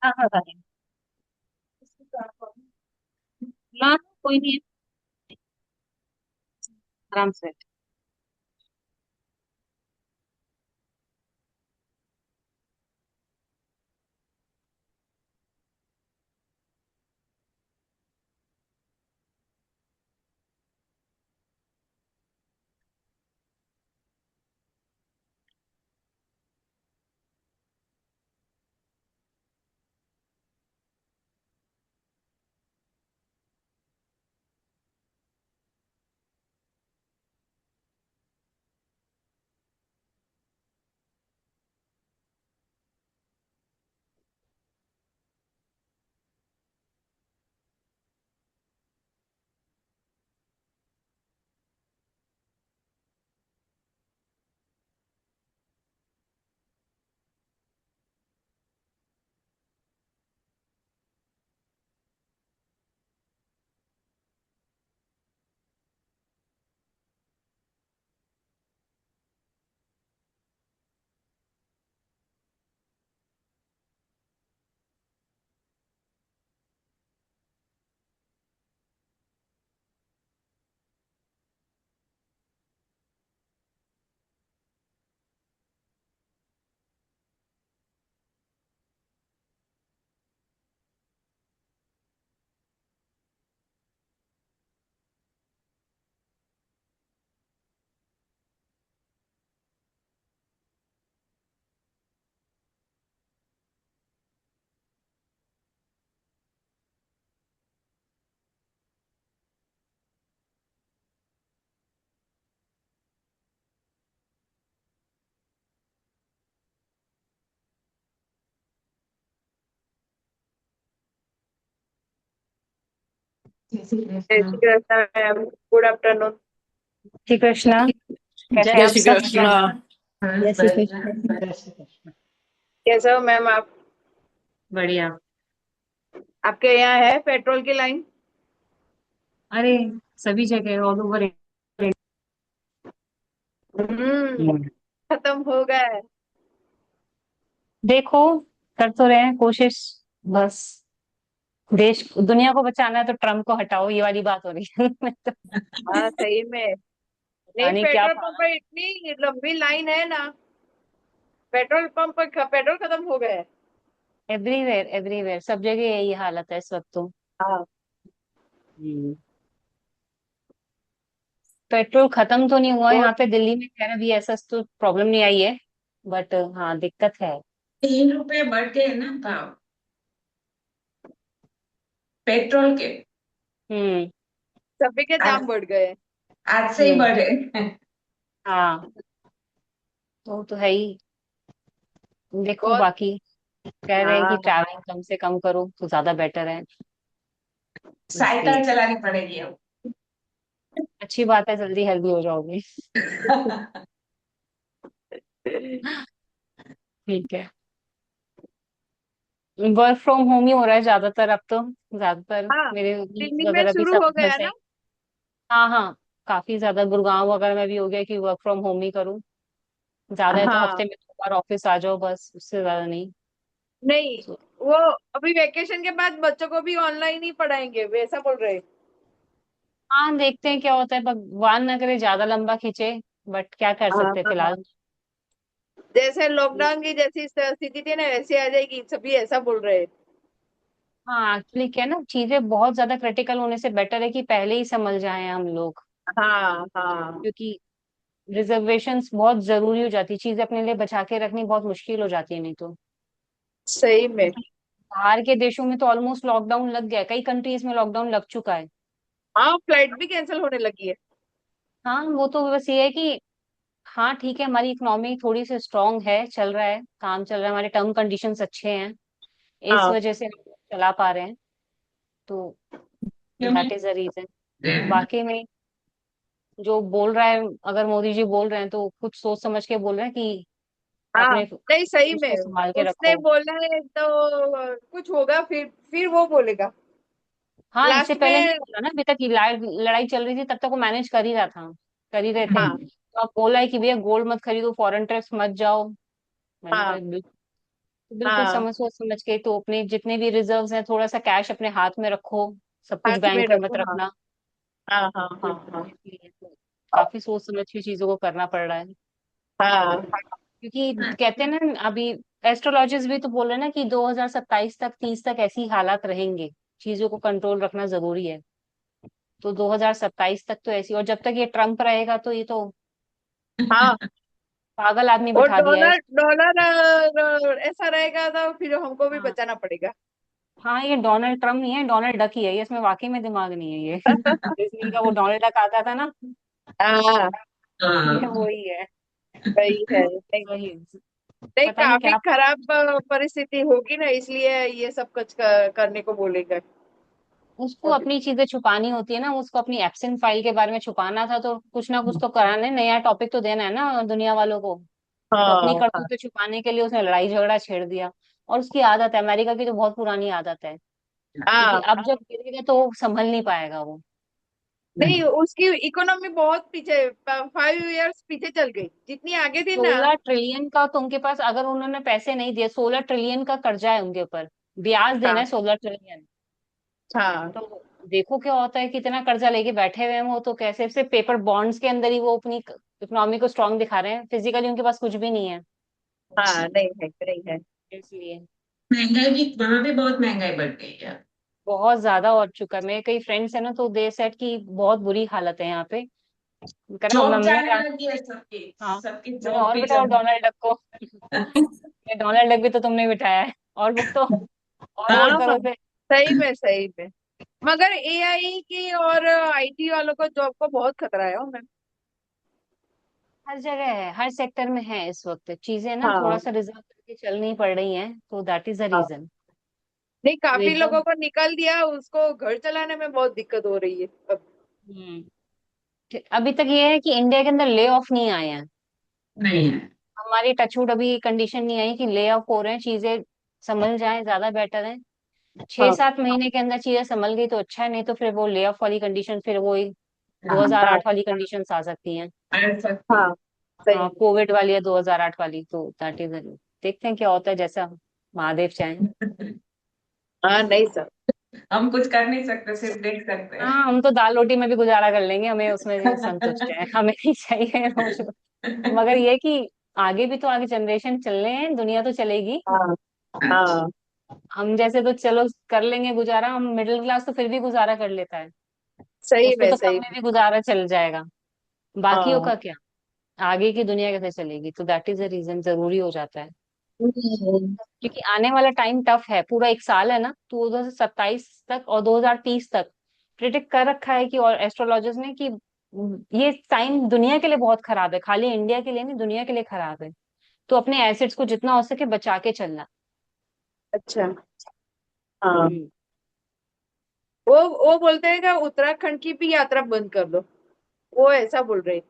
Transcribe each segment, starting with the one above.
हाँ हाँ हाँ हाँ, कोई नहीं है, आराम से। जय श्री जय Krishna. Shri Krishna ma'am, good afternoon. Shri Krishna. कैसे हैं जय आप श्री सब? कृष्ण। बस जय श्री बस कृष्ण। जय श्री कृष्ण। कैसे हो मैम आप? बढ़िया। आपके यहाँ है पेट्रोल की लाइन? अरे, सभी जगह ऑल ओवर। खत्म हो गया है। देखो, कर तो रहे हैं कोशिश। बस, देश दुनिया को बचाना है तो ट्रम्प को हटाओ, ये वाली बात हो रही है। मैं तो हाँ सही में। पता नहीं, नहीं क्या पेट्रोल था। पंप पर इतनी लंबी लाइन है ना। पेट्रोल पंप पर पेट्रोल खत्म हो गया है। एवरीवेयर एवरीवेयर, सब जगह यही हालत है इस वक्त तो। हाँ हम्म। पेट्रोल खत्म तो नहीं हुआ बहुत। यहाँ पे दिल्ली में, खैर अभी ऐसा तो प्रॉब्लम नहीं आई है। बट हाँ, दिक्कत है। 3 रुपए बढ़ गए ना भाव पेट्रोल के। हम्म। सभी के आज दाम बढ़ गए। आज से ही हम्म। बढ़े। हाँ, तो है ही। देखो बहुत। बाकी, कह रहे हैं कि हाँ ट्रैवलिंग कम से कम करो तो ज्यादा बेटर है। साइकिल इसलिए चलानी पड़ेगी अब। अच्छी बात है, जल्दी हेल्दी हो जाओगे। ठीक है। वर्क फ्रॉम होम ही हो रहा है ज्यादातर अब तो। ज्यादातर हाँ, मेरे लीड्स दिल्ली में वगैरह भी शुरू सब हो घर गया से ही। ना। हाँ हाँ, काफी ज्यादा गुड़गांव वगैरह में भी हो गया कि वर्क फ्रॉम होम ही करूँ। ज्यादा है तो हफ्ते हाँ। में 2 बार ऑफिस आ जाओ, बस उससे ज्यादा नहीं। नहीं, So, वो अभी वेकेशन के बाद बच्चों को भी ऑनलाइन ही पढ़ाएंगे वैसा बोल रहे। हाँ, देखते हैं क्या होता है, भगवान ना करे ज्यादा लंबा खींचे। बट क्या कर हाँ सकते हैं हाँ। फिलहाल। जैसे लॉकडाउन की जैसी स्थिति थी ना वैसे आ जाएगी, सभी ऐसा बोल रहे हैं। हाँ, एक्चुअली क्या है ना, चीजें बहुत ज्यादा क्रिटिकल होने से बेटर है कि पहले ही समझ जाएं हम लोग। हाँ हाँ। क्योंकि रिजर्वेशंस बहुत जरूरी हो जाती है, चीजें अपने लिए बचा के रखनी बहुत मुश्किल हो जाती है नहीं तो। सही में। क्योंकि बाहर के देशों में तो ऑलमोस्ट लॉकडाउन लग गया है, कई कंट्रीज में लॉकडाउन लग चुका है। हाँ, फ्लाइट भी कैंसिल होने लगी है। हाँ, वो तो बस ये है कि हाँ ठीक है, हमारी इकोनॉमी थोड़ी सी स्ट्रांग है, चल रहा है, काम चल रहा है, हमारे टर्म कंडीशंस अच्छे हैं, इस हाँ वजह से हम चला पा रहे हैं। तो दैट इज द रीजन। बाकी में जो बोल रहा है, अगर मोदी जी बोल रहे हैं तो कुछ सोच समझ के बोल रहे हैं कि हाँ। अपने नहीं सही देश को में। संभाल के उसने रखो। बोला है तो कुछ होगा, फिर वो बोलेगा हाँ, इससे लास्ट पहले नहीं में। बोला ना, अभी तक लड़ाई चल रही थी तब तक वो मैनेज कर ही रहा था, कर ही रहे थे। हाँ तो अब बोला है कि भैया गोल्ड मत खरीदो, फॉरेन ट्रिप्स मत जाओ। मैंने कहा हाँ। बिल्कुल। तो बिल्कुल हाँ, समझ सोच समझ के, तो अपने जितने भी रिजर्व्स हैं थोड़ा सा कैश अपने हाथ में रखो, सब कुछ हाथ में बैंक में मत रखो। हाँ, रखना। हाँ, हाँ, तो हाँ, हाँ, इसलिए तो काफी सोच समझ के चीजों को करना पड़ रहा है। हाँ, क्योंकि कहते हैं ना अभी, एस्ट्रोलॉजिस्ट भी तो बोल रहे हैं ना कि 2027 तक 30 तक ऐसी हालात रहेंगे, चीजों को कंट्रोल रखना जरूरी है। तो 2027 तक तो ऐसी, और जब तक ये ट्रम्प रहेगा तो ये तो हाँ। पागल आदमी और बिठा दिया है। डॉलर डॉलर ऐसा रहेगा तो फिर हमको भी हाँ बचाना पड़ेगा। हाँ, ये डोनाल्ड ट्रम्प नहीं है, डोनाल्ड डक ही है ये, इसमें वाकई में दिमाग नहीं है ये। डिज्नी का वो डोनाल्ड डक आता था ना, हाँ, ये हाँ। वही है। वही है। नहीं, वही, नहीं, पता नहीं काफी क्या। खराब परिस्थिति होगी ना, इसलिए ये सब कुछ करने को बोलेगा उसको मोदी। अपनी चीजें छुपानी होती है ना, उसको अपनी एब्सेंट फाइल के बारे में छुपाना था, तो कुछ ना कुछ तो कराने, नया टॉपिक तो देना है ना दुनिया वालों को। तो अपनी हाँ, हाँ, करतूतें छुपाने के लिए उसने लड़ाई झगड़ा छेड़ दिया। और उसकी आदत है, अमेरिका की तो बहुत पुरानी आदत है। क्योंकि हाँ। अब जब गिरेगा तो संभल नहीं पाएगा वो। नहीं, उसकी इकोनॉमी बहुत पीछे, 5 इयर्स पीछे चल गई, जितनी आगे थी ना। 16 ट्रिलियन का तो उनके पास, अगर उन्होंने पैसे नहीं दिए, 16 ट्रिलियन का कर्जा है उनके ऊपर, ब्याज देना हाँ, है 16 ट्रिलियन। हाँ, तो देखो क्या होता है, कितना कर्जा लेके बैठे हुए हैं वो, तो कैसे सिर्फ पेपर बॉन्ड्स के अंदर ही वो अपनी इकोनॉमी को स्ट्रांग दिखा रहे हैं, फिजिकली उनके पास कुछ भी नहीं है। हाँ। नहीं है, नहीं है। इसलिए महंगाई भी वहां भी बहुत महंगाई बढ़ गई है। बहुत ज्यादा हो चुका है। मेरे कई फ्रेंड्स है ना, तो दे सेट की बहुत बुरी हालत है यहाँ पे। कह रहे जॉब हमने जाने लगी है सबकी। हाँ, सबकी मैंने जॉब और भी बताओ जब। डोनाल्ड डक को। ये डोनाल्ड डक भी तो तुमने बिठाया है, और वोट तो, और वोट हाँ, करो हाँ। उसे। सही में, सही में। मगर एआई की और आईटी वालों को जॉब को बहुत खतरा है मैम। हर जगह है, हर सेक्टर में है इस वक्त, चीजें ना थोड़ा हाँ, सा रिजर्व करके चलनी पड़ रही हैं, तो दैट इज द हाँ। रीजन। नहीं, तो काफी एकदम। लोगों को निकाल दिया, उसको घर चलाने में बहुत दिक्कत हो रही है अब। हम्म। अभी तक ये है कि इंडिया के अंदर ले ऑफ नहीं आए हैं। नहीं है। हमारी टचवुड अभी कंडीशन नहीं आई कि ले ऑफ हो रहे हैं, चीजें संभल जाए ज्यादा बेटर है। छह हाँ, सात महीने के अंदर चीजें संभल गई तो अच्छा है, नहीं तो फिर वो ले ऑफ वाली कंडीशन, फिर वो हाँ। हाँ, 2008 वाली कंडीशन आ सकती हैं। आ सकती हाँ। है। सही हाँ, में। कोविड वाली या 2008 वाली, तो दैट इज, देखते हैं क्या होता है, जैसा महादेव चाहे। हाँ, नहीं सर। हम कुछ कर नहीं सकते, सिर्फ देख सकते हाँ, हम तो दाल रोटी में भी गुजारा कर लेंगे, हमें उसमें भी संतुष्ट है, हमें नहीं चाहिए रोज। हैं। मगर ये कि आगे भी तो, आगे जनरेशन चलने हैं, दुनिया तो चलेगी। हाँ, हाँ। हम जैसे तो चलो कर लेंगे गुजारा, हम मिडिल क्लास तो फिर भी गुजारा कर लेता है, सही उसको में, तो सही कम में में। भी गुजारा चल जाएगा। बाकियों हाँ। का क्या, आगे की दुनिया कैसे चलेगी, तो दैट इज द रीजन, जरूरी हो जाता है। हम्म। क्योंकि आने वाला टाइम टफ है, पूरा एक साल है ना, तो 2027 तक और 2030 तक प्रिडिक्ट कर रखा है कि, और एस्ट्रोलॉजर्स ने, कि ये टाइम दुनिया के लिए बहुत खराब है, खाली इंडिया के लिए नहीं, दुनिया के लिए खराब है। तो अपने एसेट्स को जितना हो सके बचा के चलना। अच्छा। हाँ। हम्म। वो बोलते हैं कि उत्तराखंड की भी यात्रा बंद कर दो। वो ऐसा बोल रहे हैं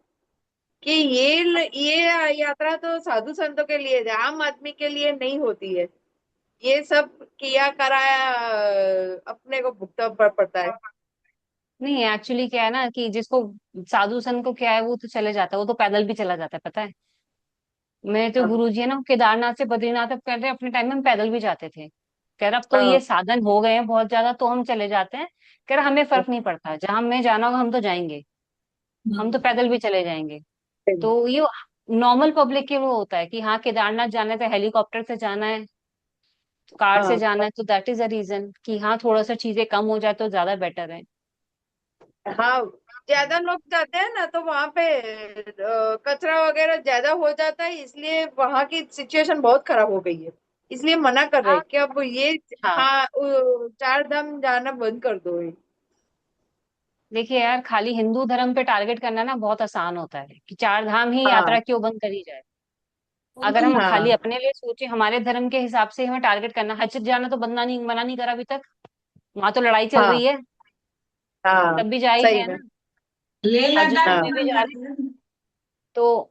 कि ये यात्रा तो साधु संतों के लिए है, आम आदमी के लिए नहीं होती है। ये सब किया कराया अपने को भुगतना पड़ता है। नहीं, एक्चुअली क्या है ना, कि जिसको साधु संत को क्या है, वो तो चले जाता है, वो तो पैदल भी चला जाता है, पता है। मेरे तो हाँ, गुरुजी है ना, वो केदारनाथ से बद्रीनाथ, अब कह रहे अपने टाइम में हम पैदल भी जाते थे। कह रहा अब तो हाँ, ये साधन हो गए हैं बहुत ज्यादा, तो हम चले जाते हैं। कह रहा हमें फर्क नहीं पड़ता, जहां हमें जाना होगा हम तो जाएंगे, हम तो पैदल भी चले जाएंगे। तो ये नॉर्मल पब्लिक के वो होता है कि हाँ, केदारनाथ जाना है तो हेलीकॉप्टर से जाना है, कार से हाँ, जाना है, तो दैट इज अ रीजन कि हाँ, थोड़ा सा चीजें कम हो जाए तो ज्यादा बेटर है। हाँ। ज्यादा लोग जाते हैं ना तो वहां पे कचरा वगैरह ज्यादा हो जाता है, इसलिए वहां की सिचुएशन बहुत खराब हो गई है। इसलिए मना कर रहे हाँ हैं कि अब ये, हाँ, हाँ, चार धाम जाना बंद कर दो ये। देखिए यार, खाली हिंदू धर्म पे टारगेट करना ना बहुत आसान होता है, कि चार धाम ही हाँ, यात्रा क्यों बंद करी जाए। अगर हम खाली हाँ, अपने लिए सोचे, हमारे धर्म के हिसाब से हमें टारगेट करना, हज जाना तो बंदा नहीं, मना नहीं करा अभी तक, वहां तो लड़ाई चल हाँ, रही है, हाँ। तब भी जा ही रहे सही हैं में। ना। लेह हज लद्दाख हाँ, करने भी कहाँ जा रहे हैं। जाते हैं? तो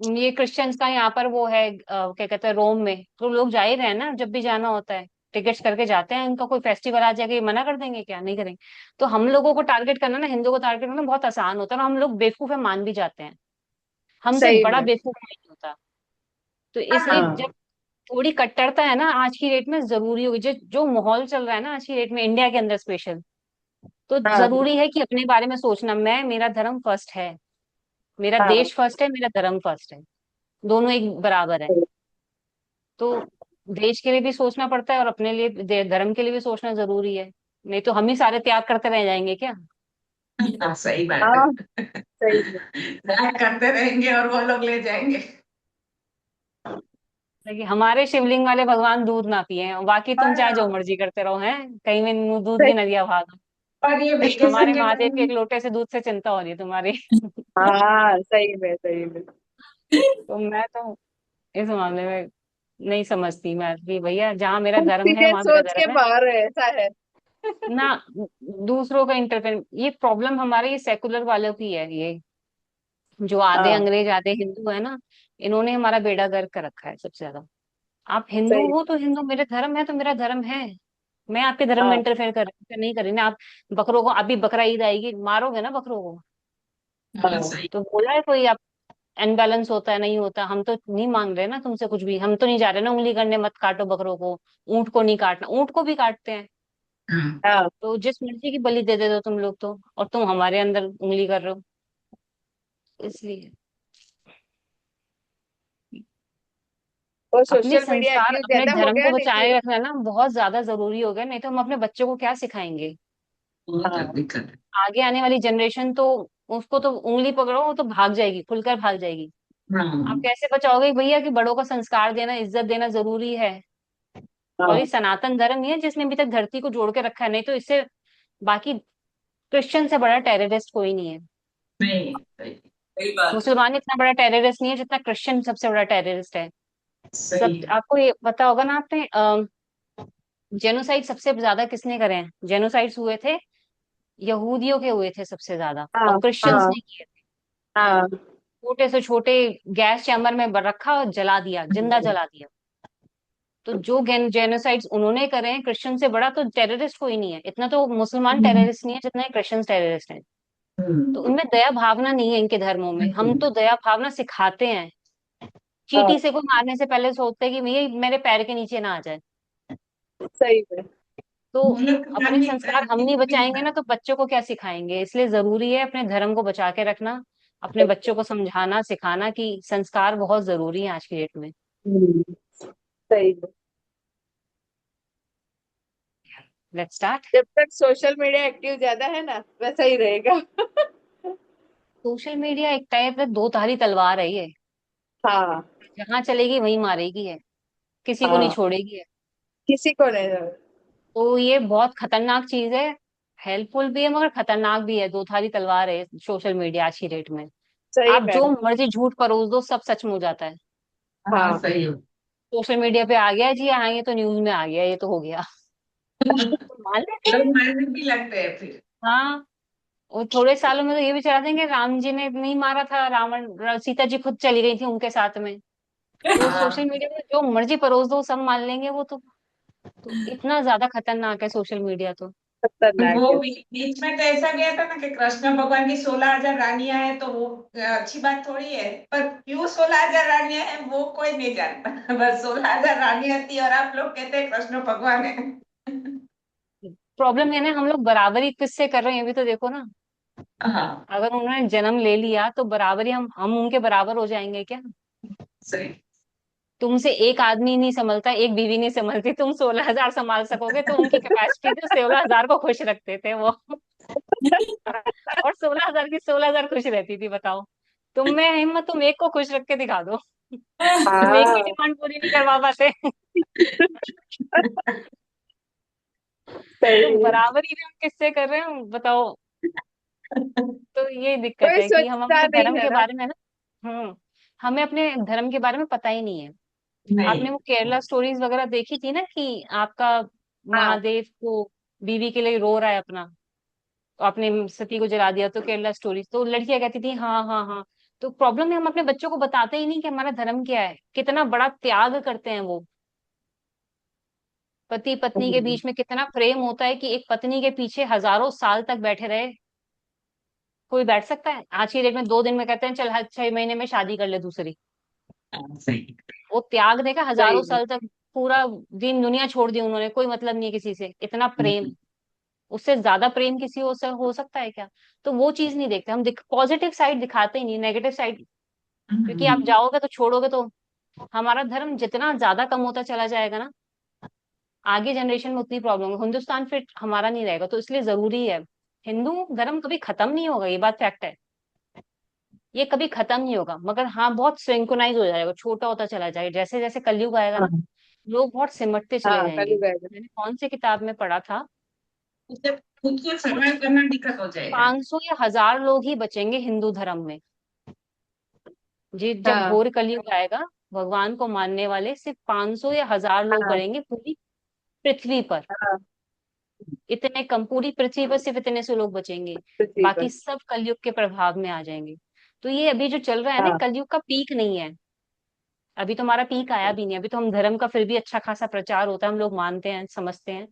ये क्रिश्चियंस का यहाँ पर वो है, क्या कहते हैं, रोम में, तो लोग जा ही रहे हैं ना, जब भी जाना होता है टिकट्स करके जाते हैं। इनका कोई फेस्टिवल आ जाएगा, ये मना कर देंगे क्या, नहीं करेंगे। तो हम लोगों को टारगेट करना ना, हिंदुओं को टारगेट करना बहुत आसान होता है, और हम लोग बेवकूफ है मान भी जाते हैं, हमसे सही बड़ा में। बेवकूफ नहीं होता। तो इसलिए जब हाँ, थोड़ी कट्टरता है ना आज की डेट में जरूरी होगी, जो जो माहौल चल रहा है ना आज की डेट में इंडिया के अंदर स्पेशल, तो हाँ जरूरी है कि अपने बारे में सोचना। मैं, मेरा धर्म फर्स्ट है, मेरा हाँ। देश फर्स्ट है, मेरा धर्म फर्स्ट है, दोनों एक बराबर है। तो देश के लिए भी सोचना पड़ता है और अपने लिए धर्म के लिए भी सोचना जरूरी है, नहीं तो हम ही सारे त्याग करते रह जाएंगे क्या। हाँ, सही बात है। हाँ सही है। त्याग करते रहेंगे और वो लोग ले जाएंगे। देखिए हमारे शिवलिंग वाले भगवान दूध ना पिए, बाकी तुम चाहे जो हाँ, मर्जी करते रहो, हैं कहीं में दूध की सही। नदियां बहा। और ये वेकेशन हमारे के महादेव के एक टाइम लोटे से दूध से चिंता हो रही है तुम्हारी। हाँ सही में सही में। तो मैं तो इस मामले में नहीं समझती मैं कि भैया जहाँ मेरा तुम धर्म है सीधे वहां मेरा सोच के धर्म है बाहर है, ऐसा है। ना। दूसरों का इंटरफेयर, ये प्रॉब्लम हमारे ये सेकुलर वालों की है, ये जो आधे हाँ अंग्रेज आधे हिंदू है ना, इन्होंने हमारा बेड़ा गर्क कर रखा है सबसे ज्यादा। आप हिंदू सही। हो तो हिंदू, मेरे धर्म है तो मेरा धर्म है, मैं आपके धर्म में हाँ इंटरफेयर कर नहीं करी ना। आप बकरों को, अभी बकरा ईद आएगी, मारोगे ना बकरों को, हाँ, हाँ सही। तो बोला है कोई अनबैलेंस होता है, नहीं होता? हम तो नहीं मांग रहे ना तुमसे कुछ भी, हम तो नहीं जा रहे ना उंगली करने मत काटो बकरों को। ऊंट को नहीं काटना, ऊंट को भी काटते हैं। हाँ, हाँ। तो जिस मर्जी की बलि दे दे दो तुम लोग तो, और तुम हमारे अंदर उंगली कर रहे हो, इसलिए और अपने सोशल मीडिया संस्कार एक्टिव अपने ज्यादा हो धर्म को गया ना बचाए इसलिए। रखना ना बहुत ज्यादा जरूरी हो गया, नहीं तो हम अपने बच्चों को क्या सिखाएंगे। बहुत हाँ दिक्कत है। आगे आने वाली जनरेशन तो, उसको तो उंगली पकड़ो वो तो भाग जाएगी, खुलकर भाग जाएगी। आप हाँ, कैसे बचाओगे भैया कि बड़ों का संस्कार देना, इज्जत देना जरूरी है। और हाँ ये सनातन धर्म ही है जिसने अभी तक धरती को जोड़ के रखा है, नहीं तो इससे बाकी क्रिश्चियन से बड़ा टेररिस्ट कोई नहीं है। नहीं, सही सही बात है। मुसलमान इतना बड़ा टेररिस्ट नहीं है जितना क्रिश्चियन सबसे बड़ा टेररिस्ट है। सही सब है। आपको ये पता होगा ना, आपने जेनोसाइड सबसे ज्यादा किसने करे हैं? जेनोसाइड्स हुए थे, यहूदियों के हुए थे सबसे ज्यादा, और हाँ क्रिश्चियंस हाँ ने किए थे। हाँ छोटे से छोटे गैस चैम्बर में रखा और जला दिया, जिंदा जला दिया। तो जो जेनोसाइड्स उन्होंने करे हैं, क्रिश्चियन से बड़ा तो टेररिस्ट कोई नहीं है। इतना तो मुसलमान टेररिस्ट नहीं है जितना क्रिश्चियन टेररिस्ट है। तो हम्म, उनमें दया भावना नहीं है इनके धर्मों में, हम तो दया भावना सिखाते हैं। हाँ चींटी से कोई मारने से पहले सोचते हैं कि भैया मेरे पैर के नीचे ना आ जाए। सही में। तो हम लोग के अपने धार्मिक संस्कार हम नहीं बचाएंगे ना तो बच्चों को क्या सिखाएंगे, इसलिए जरूरी है अपने धर्म को बचा के रखना, अपने बच्चों को समझाना सिखाना कि संस्कार बहुत जरूरी है आज की डेट में। हम्म, सही में। Let's start. जब तक सोशल मीडिया एक्टिव ज्यादा है ना वैसा ही रहेगा। सोशल मीडिया एक टाइप से दो धारी तलवार है ये, हाँ जहां चलेगी वहीं मारेगी है, किसी को नहीं हाँ। छोड़ेगी है। किसी को नहीं। तो ये बहुत खतरनाक चीज है, हेल्पफुल भी है मगर खतरनाक भी है, दो धारी तलवार है सोशल मीडिया आज की डेट में। सही आप में। जो मर्जी झूठ परोस दो सब सच में हो जाता है। हाँ, हाँ सही हो। सोशल मीडिया पे आ गया जी, हाँ ये तो न्यूज में आ गया, ये तो हो गया। तो मान लेते लोग हैं। मारने भी लगते हैं फिर। हाँ, और थोड़े सालों में तो ये भी चला देंगे राम जी ने नहीं मारा था रावण, सीता जी खुद चली गई थी उनके साथ में। तो सोशल हाँ, मीडिया पे जो मर्जी परोस दो सब मान लेंगे वो तो इतना ज्यादा खतरनाक है सोशल मीडिया तो। खतरनाक वो है। बीच में तो ऐसा गया था ना कि कृष्ण भगवान की 16,000 रानियां हैं, तो वो अच्छी बात थोड़ी है। पर क्यों 16,000 रानियां हैं वो कोई नहीं जानता। बस 16,000 रानियां थी और आप लोग कहते हैं कृष्ण भगवान है। प्रॉब्लम है ना, हम लोग बराबरी किससे कर रहे हैं ये भी तो देखो ना। हाँ, अगर उन्होंने जन्म ले लिया तो बराबरी हम उनके बराबर हो जाएंगे क्या? सही। तुमसे एक आदमी नहीं संभलता, एक बीवी नहीं संभलती, तुम 16,000 संभाल सकोगे? तो उनकी कैपेसिटी थी 16,000 को खुश रखते थे वो। और 16,000 की 16,000 खुश रहती थी, बताओ। तुम में है हिम्मत, तुम एक को खुश रख के दिखा दो। तुम एक की हाँ डिमांड पूरी नहीं करवा पाते। तो सही है। बराबरी भी हम किससे कर रहे हैं बताओ। तो ये दिक्कत कोई है कि हम स्वच्छता अपने नहीं धर्म है के ना। बारे में ना, हमें अपने धर्म के बारे में पता ही नहीं है। आपने नहीं। वो केरला स्टोरीज वगैरह देखी थी ना कि आपका हाँ महादेव को बीवी के लिए रो रहा है अपना, तो आपने सती को जला दिया, तो केरला स्टोरीज तो लड़कियां कहती थी हाँ हाँ हाँ। तो प्रॉब्लम है हम अपने बच्चों को बताते ही नहीं कि हमारा धर्म क्या है, कितना बड़ा त्याग करते हैं वो। पति पत्नी के बीच में कितना प्रेम होता है कि एक पत्नी के पीछे हजारों साल तक बैठे रहे। कोई बैठ सकता है आज की डेट में? 2 दिन में कहते हैं चल हर 6 महीने में शादी कर ले दूसरी। हाँ, सही। वो त्याग देखा, सही हजारों में। साल तक पूरा दीन दुनिया छोड़ दी उन्होंने, कोई मतलब नहीं है किसी से, इतना प्रेम। उससे ज्यादा प्रेम किसी हो सकता है क्या? तो वो चीज नहीं देखते हम, पॉजिटिव साइड दिखाते ही नहीं, नेगेटिव साइड। क्योंकि आप जाओगे तो छोड़ोगे तो हमारा धर्म जितना ज्यादा कम होता चला जाएगा ना, आगे जनरेशन में उतनी प्रॉब्लम होगी, हिंदुस्तान फिर हमारा नहीं रहेगा। तो इसलिए जरूरी है, हिंदू धर्म कभी खत्म नहीं होगा, ये बात फैक्ट है। ये कभी खत्म नहीं होगा, मगर हाँ बहुत सिंक्रोनाइज हो जाएगा, छोटा होता चला जाएगा, जैसे जैसे कलयुग आएगा ना, हाँ लोग बहुत सिमटते चले हाँ, जाएंगे। कलयुग आएगा। मैंने कौन से किताब में पढ़ा था, उससे खुद को कुछ सर्वाइव करना दिक्कत हो जाएगा। 500 या 1000 लोग ही बचेंगे हिंदू धर्म में। जी, जब हाँ घोर कलयुग आएगा, भगवान को मानने वाले सिर्फ 500 या 1000 लोग हाँ बढ़ेंगे पूरी पृथ्वी पर। हाँ, इतने कम, पूरी पृथ्वी पर सिर्फ इतने से लोग बचेंगे। पृथ्वी बाकी पर। सब कलयुग के प्रभाव में आ जाएंगे। तो ये अभी जो चल रहा है ना, हाँ कलयुग का पीक नहीं है। अभी तो हमारा पीक आया भी नहीं, अभी तो हम धर्म का फिर भी अच्छा खासा प्रचार होता है, हम लोग मानते हैं, समझते हैं।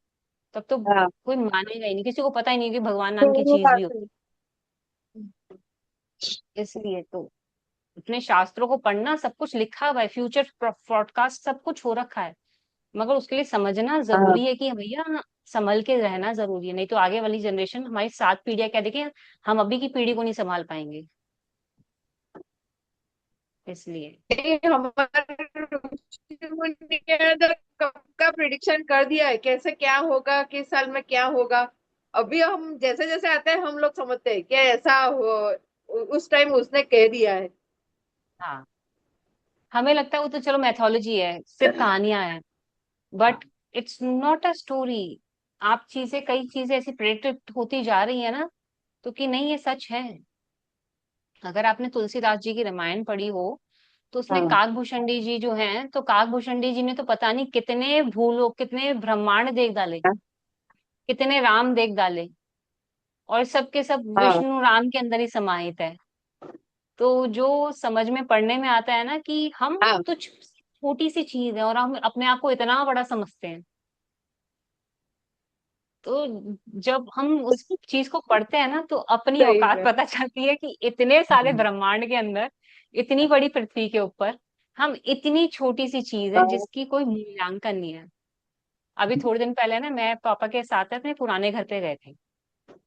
तब तो हाँ, कोई मानेगा ही नहीं, किसी को पता ही नहीं कि भगवान तो नाम की वो चीज बात भी है। होती है। इसलिए तो अपने शास्त्रों को पढ़ना, सब कुछ लिखा हुआ है, फ्यूचर फोरकास्ट सब कुछ हो रखा है। मगर उसके लिए समझना हाँ जरूरी है कि भैया संभल के रहना जरूरी है, नहीं तो आगे वाली जनरेशन, हमारी 7 पीढ़ियां क्या देखें, हम अभी की पीढ़ी को नहीं संभाल पाएंगे। इसलिए ये हमारे ऋषि मुनि ने तो कब का प्रिडिक्शन कर दिया है, कैसे क्या होगा, किस साल में क्या होगा। अभी हम जैसे जैसे आते हैं हम लोग समझते हैं कि ऐसा हो, उस टाइम उसने कह दिया है। हाँ, हमें लगता है वो तो चलो मैथोलॉजी है, सिर्फ कहानियां हैं, but it's not a story. आप चीजें, कई चीजें ऐसी प्रेडिक्ट होती जा रही है ना, तो कि नहीं ये सच है। अगर आपने तुलसीदास जी की रामायण पढ़ी हो, तो उसमें हाँ काकभूषणी जी जो हैं, तो काकभूषणी जी ने तो पता नहीं कितने भूलोक, कितने ब्रह्मांड देख डाले, कितने राम देख डाले, और सब के सब हाँ विष्णु राम के अंदर ही समाहित है। तो जो समझ में पढ़ने में आता है ना कि हम हाँ, तो छोटी सी चीज है और हम अपने आप को इतना बड़ा समझते हैं। तो जब हम उस चीज को पढ़ते हैं ना, तो अपनी सही औकात में। पता चलती है कि इतने सारे ब्रह्मांड के अंदर, इतनी बड़ी पृथ्वी के ऊपर, हम इतनी छोटी सी चीज है हाँ जिसकी कोई मूल्यांकन नहीं है। अभी थोड़े दिन पहले ना, मैं पापा के साथ अपने पुराने घर पे गए थे।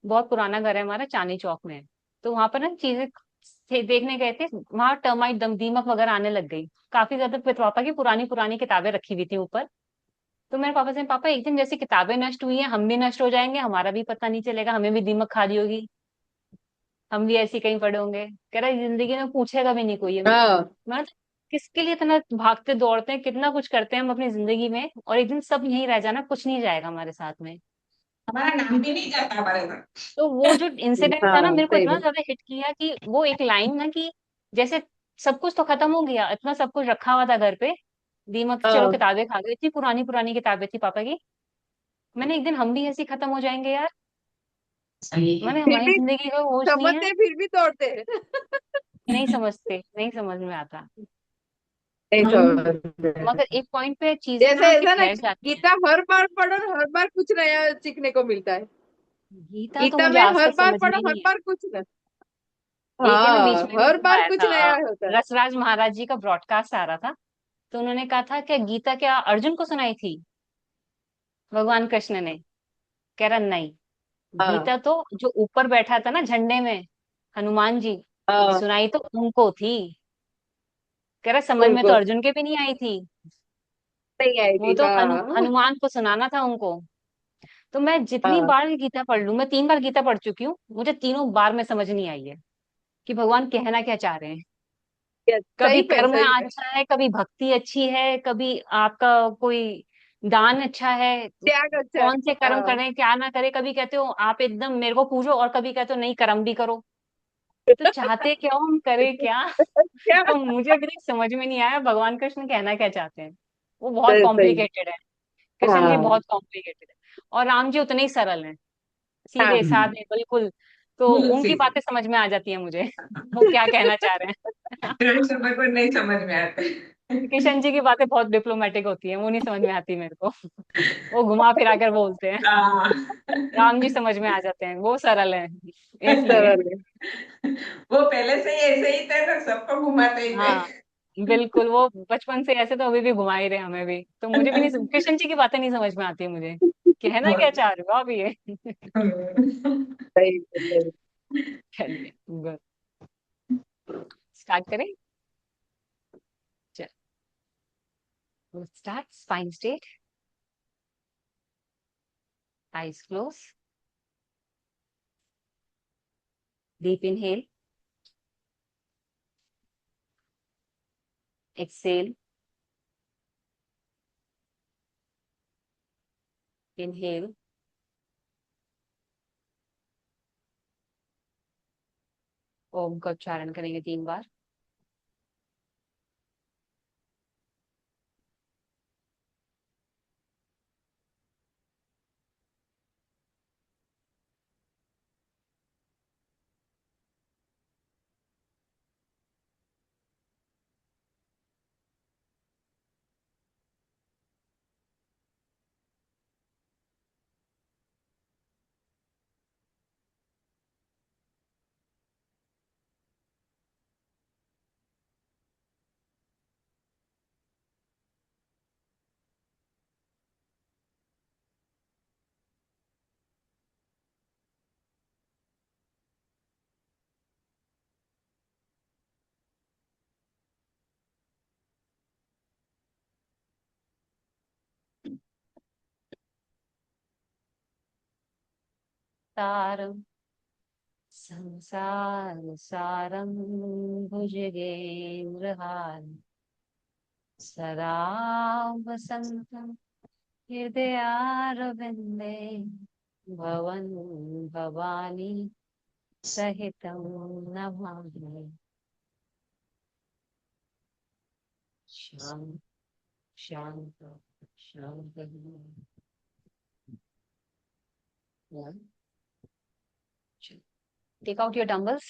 बहुत पुराना घर है हमारा, चांदनी चौक में है। तो वहां पर ना चीजें देखने गए थे, वहां टर्माइट, दीमक वगैरह आने लग गई। काफी ज्यादा पापा की पुरानी पुरानी किताबें रखी हुई थी ऊपर। तो मेरे पापा से, पापा एक दिन जैसे किताबें नष्ट हुई हैं, हम भी नष्ट हो जाएंगे, हमारा भी पता नहीं चलेगा, हमें भी दीमक खा रही होगी, हम भी ऐसे ही कहीं पड़े होंगे। कह रहा है जिंदगी में पूछेगा भी नहीं कोई हमें। हाँ, मैं तो, किसके लिए इतना भागते दौड़ते हैं, कितना कुछ करते हैं हम अपनी जिंदगी में, और एक दिन सब यहीं रह जाना, कुछ नहीं जाएगा हमारे साथ में। हमारा नाम भी नहीं जाता हमारे घर। तो वो जो इंसिडेंट था ना, हाँ मेरे को सही इतना में। ज्यादा हिट किया कि वो एक लाइन ना, कि जैसे सब कुछ तो खत्म हो गया, इतना सब कुछ रखा हुआ था घर पे, दीमक चलो हाँ, किताबें खा गई, इतनी पुरानी पुरानी किताबें थी पापा की। मैंने, एक दिन हम भी ऐसे ही खत्म हो जाएंगे यार। सही है। मैंने, फिर हमारी भी जिंदगी का होश नहीं है। समझते फिर भी तोड़ते हैं। नहीं समझते, नहीं समझ में आता। नहीं हम समझते। मगर एक पॉइंट पे चीजें जैसे ना कि ऐसा ना, ठहर जाती हैं। गीता हर बार पढ़ो और हर बार कुछ नया सीखने को मिलता है। गीता तो गीता मुझे में आज हर तक बार समझ में पढ़ो, हर नहीं आई। बार कुछ ना। एक है ना, बीच हाँ, में हर वो बार आया कुछ था, नया होता है। रसराज महाराज जी का ब्रॉडकास्ट आ रहा था। तो उन्होंने कहा था कि गीता क्या अर्जुन को सुनाई थी भगवान कृष्ण ने? कह रहा नहीं, हाँ गीता तो जो ऊपर बैठा था ना झंडे में, हनुमान जी, हाँ, सुनाई तो उनको थी। कह रहा समझ में तो उनको अर्जुन के भी नहीं आई थी, नहीं आई वो थी। तो हाँ हनुमान को सुनाना था उनको। तो मैं जितनी हाँ, बार गीता पढ़ लूं, मैं 3 बार गीता पढ़ चुकी हूँ, मुझे तीनों बार में समझ नहीं आई है कि भगवान कहना क्या चाह रहे हैं। कभी सही में कर्म सही में। अच्छा है, कभी भक्ति अच्छी है, कभी आपका कोई दान अच्छा है, त्याग अच्छा है। कौन से कर्म हाँ। करें क्या ना करें, कभी कहते हो आप एकदम मेरे को पूजो, और कभी कहते हो नहीं कर्म भी करो। तो चाहते क्या हो, हम करें क्या? क्या? तो मुझे अभी तक समझ में नहीं आया भगवान कृष्ण कहना क्या चाहते हैं। वो बहुत सही। कॉम्प्लिकेटेड है, कृष्ण जी हाँ बहुत कॉम्प्लिकेटेड है, और राम जी उतने ही सरल हैं, हाँ, सीधे साधे बिल्कुल। तो फुल उनकी सीख। बातें समझ में आ जाती है मुझे, वो क्या कहना चाह रहे हैं। समय को नहीं समझ में आते। किशन जी की बातें बहुत डिप्लोमेटिक होती है, वो नहीं समझ में आती मेरे को। वो घुमा फिरा कर बोलते हैं। हाँ। राम जी समझ में आ जाते हैं, वो सरल है, इसलिए। सरल है। वो पहले से ही ऐसे ही थे ना, सबको घुमाते ही थे। हाँ, बिल्कुल, वो बचपन से ऐसे तो अभी भी घुमा ही रहे हमें भी, तो मुझे भी नहीं, कृष्ण जी की बातें नहीं समझ में आती है मुझे, कहना क्या चाह रहे हो आप ये। सही सही। चलिए, गुड, स्टार्ट करें। चलो, start. Spine state, eyes close, deep inhale, exhale, inhale, Om का उच्चारण करेंगे 3 बार। तारम संसार सारम भुजगेन्द्रहार सदा वसंतम हृदयारविंदे भवन भवानी सहितं नमामि। शांत शांत शांत। Take out your dumbbells.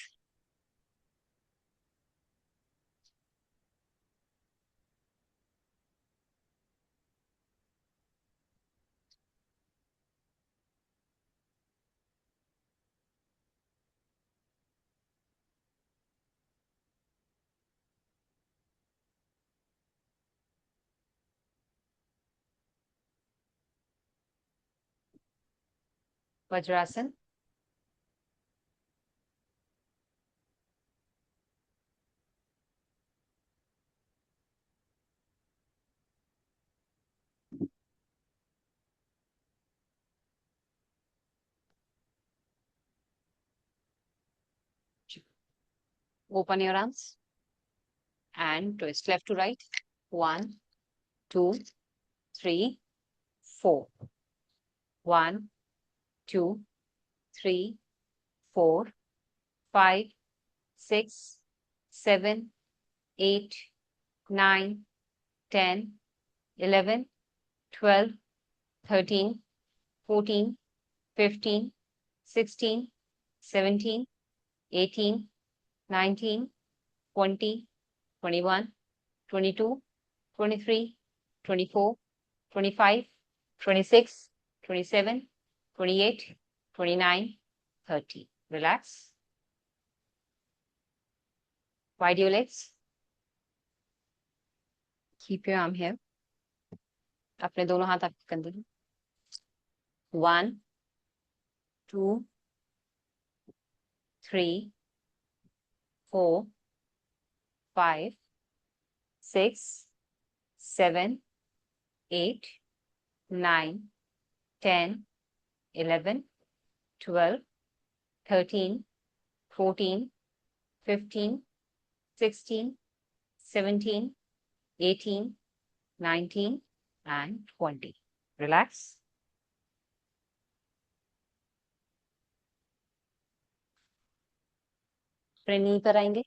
Vajrasana, open your arms and twist left to right. 1, 2, 3, 4. 1, 2, 3, 4, 5, 6, 7, 8, 9, 10, 11, 12, 13, 14, 15, 16, 17, 18, 19, 20, 21, 22, 23, 24, 25, 26, 27, 28, 29, 30. Relax. Wide your legs. Keep your arm here. अपने दोनों हाथ आपके कंधे पे। 1, 2, 3, 4, 5, 6, 7, 8, 9, 10, 11, 12, 13, 14, 15, 16, 17, 18, 19, and 20. Relax. अपने नी पर आएंगे,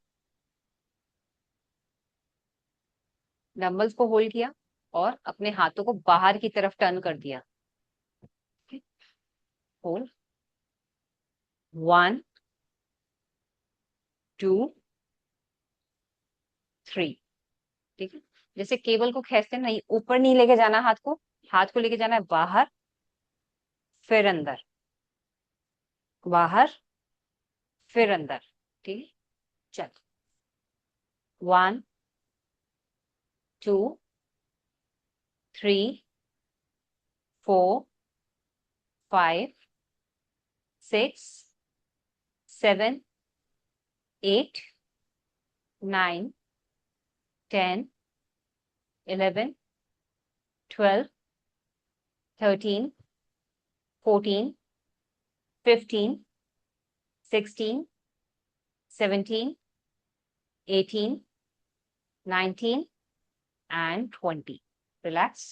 डंबल्स को होल्ड किया और अपने हाथों को बाहर की तरफ टर्न कर दिया। होल्ड। 1, 2, 3। ठीक है, जैसे केबल को खींचते हैं ना, ऊपर नहीं लेके जाना हाथ को लेके जाना है बाहर, फिर अंदर, बाहर, फिर अंदर। ठीक है, चल। 1, 2, 3, 4, 5, 6, 7, 8, 9, 10, 11, 12, 13, 14, 15, 16, 17, 18, 19, and 20. Relax.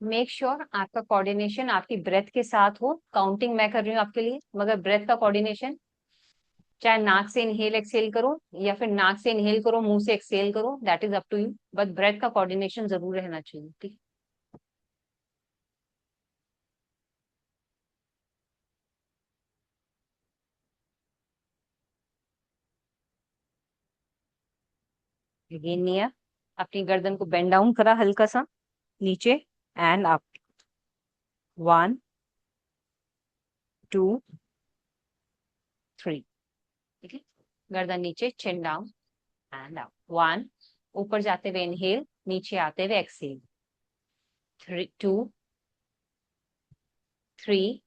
मेक श्योर आपका कोऑर्डिनेशन आपकी ब्रेथ के साथ हो. काउंटिंग मैं कर रही हूँ आपके लिए, मगर ब्रेथ का कोऑर्डिनेशन चाहे नाक से इनहेल एक्सेल करो या फिर नाक से इनहेल करो मुंह से एक्सेल करो, that is up to you, but breath का कोऑर्डिनेशन जरूर रहना चाहिए. ठीक. अगेन नियर, अपनी गर्दन को बेंड डाउन करा हल्का सा नीचे एंड अप. 1, 2, 3. ठीक है. गर्दन नीचे, चिन डाउन एंड अप. 1, ऊपर जाते हुए इनहेल, नीचे आते हुए एक्सेल. 3, 2, 3,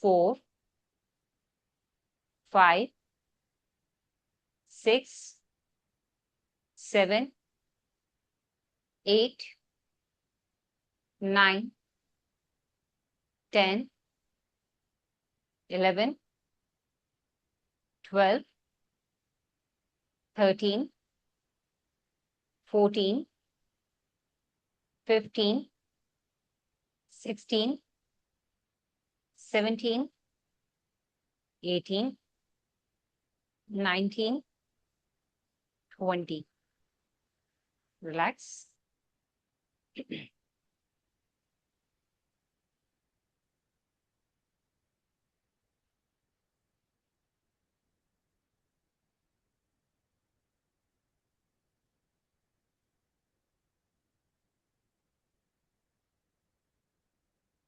4, 5, 6, 7, 8, 9, 10, 11, 12, 13, 14, 15, 16, 17, 18, 19, 20. Relax.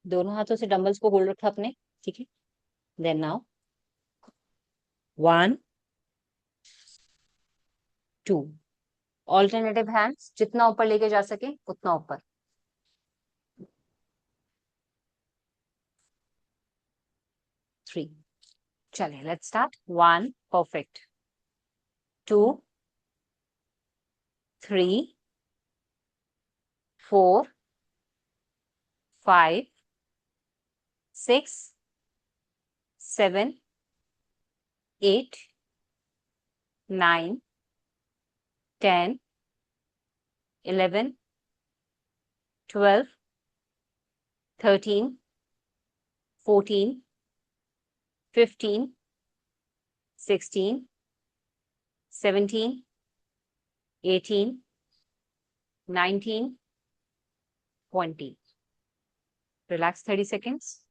दोनों हाथों से डंबल्स को होल्ड रखा अपने. ठीक है. Then now 1, 2. ऑल्टरनेटिव हैंड्स जितना ऊपर लेके जा सके उतना ऊपर. 3. चलिए let's start. 1, perfect. 2, 3, 4, 5, 6, 7, 8, 9, 10, 11, 12, 13, 14, 15, 16, 17, 18, 19, 20. Relax 30 seconds.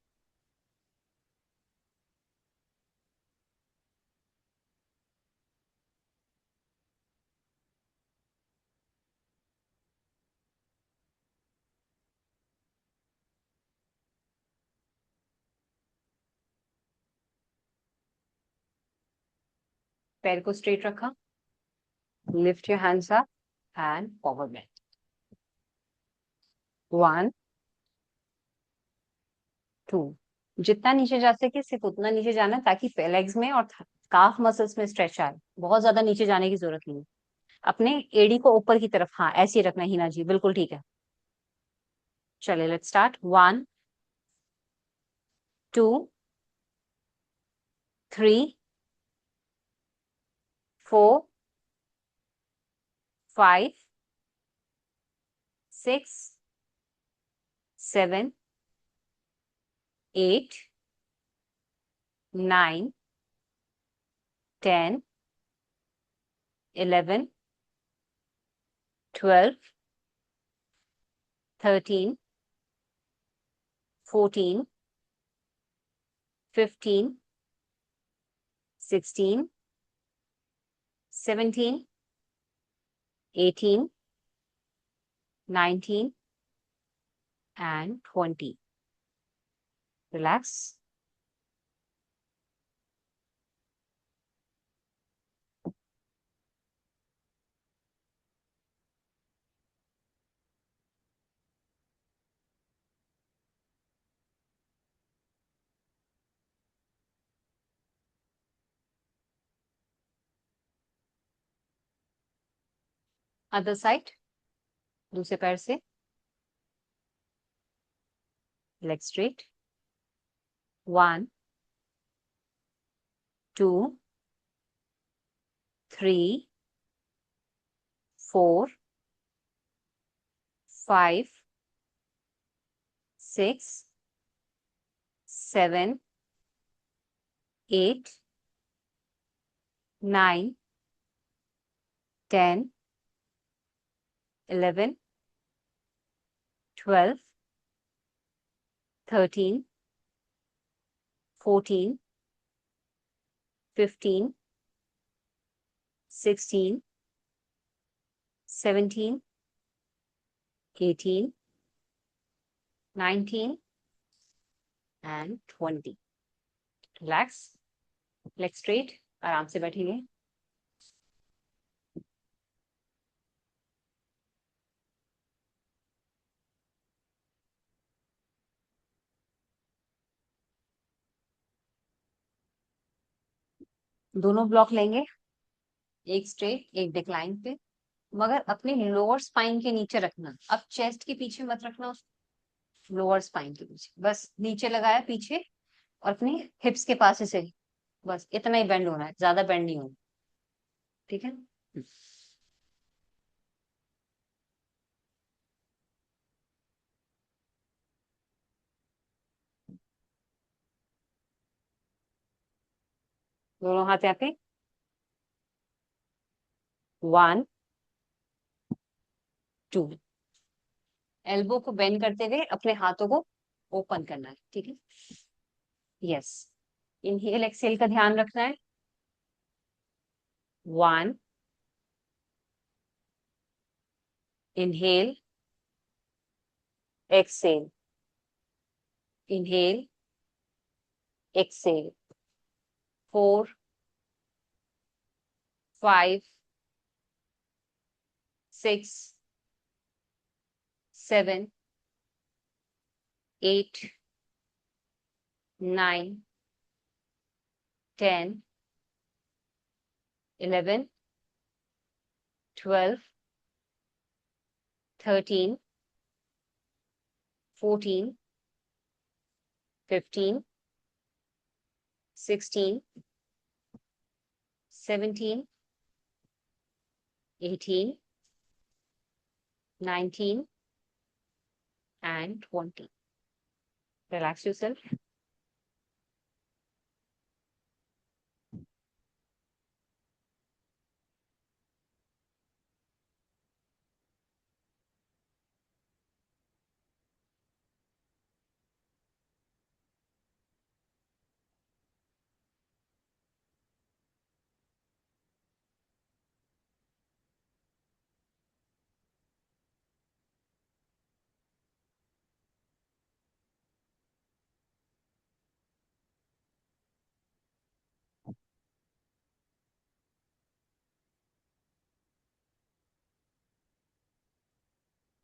पैर को स्ट्रेट रखा. Lift your hands up and forward bend. 1, 2. जितना नीचे जा सके सिर्फ उतना नीचे जाना ताकि लेग्स में और काफ मसल्स में स्ट्रेच आए. बहुत ज्यादा नीचे जाने की जरूरत नहीं है. अपने एड़ी को ऊपर की तरफ, हाँ ऐसे ही रखना. हिना जी बिल्कुल ठीक है. चलिए let's start. 1, 2, 3, 4, 5, 6, 7, 8, 9, 10, 11, 12, 13, 14, 15, 16, 17, 18, 19, and 20. Relax. Other side, दूसरे पैर से, leg straight, 1 2 3 4 5 6 7 8 9 10 11 12 13 14 15 16 17 18 19 and 20. Relax, legs straight, आराम से बैठेंगे। दोनों ब्लॉक लेंगे, एक स्ट्रेट एक डिक्लाइन पे, मगर अपने लोअर स्पाइन के नीचे रखना। अब चेस्ट के पीछे मत रखना, लोअर स्पाइन के पीछे, बस नीचे लगाया पीछे और अपने हिप्स के पास से, बस इतना ही बेंड होना है, ज्यादा बेंड नहीं होना। ठीक है, दोनों हाथ यहाँ पे, 1 2, एल्बो को बेंड करते हुए अपने हाथों को ओपन करना है। ठीक है, यस, इनहेल एक्सेल का ध्यान रखना है। 1 inhale exhale, inhale exhale, 4 5 6 7 8 9 10 11 12 13 14 15 16 17 18 19 and 20. Relax yourself.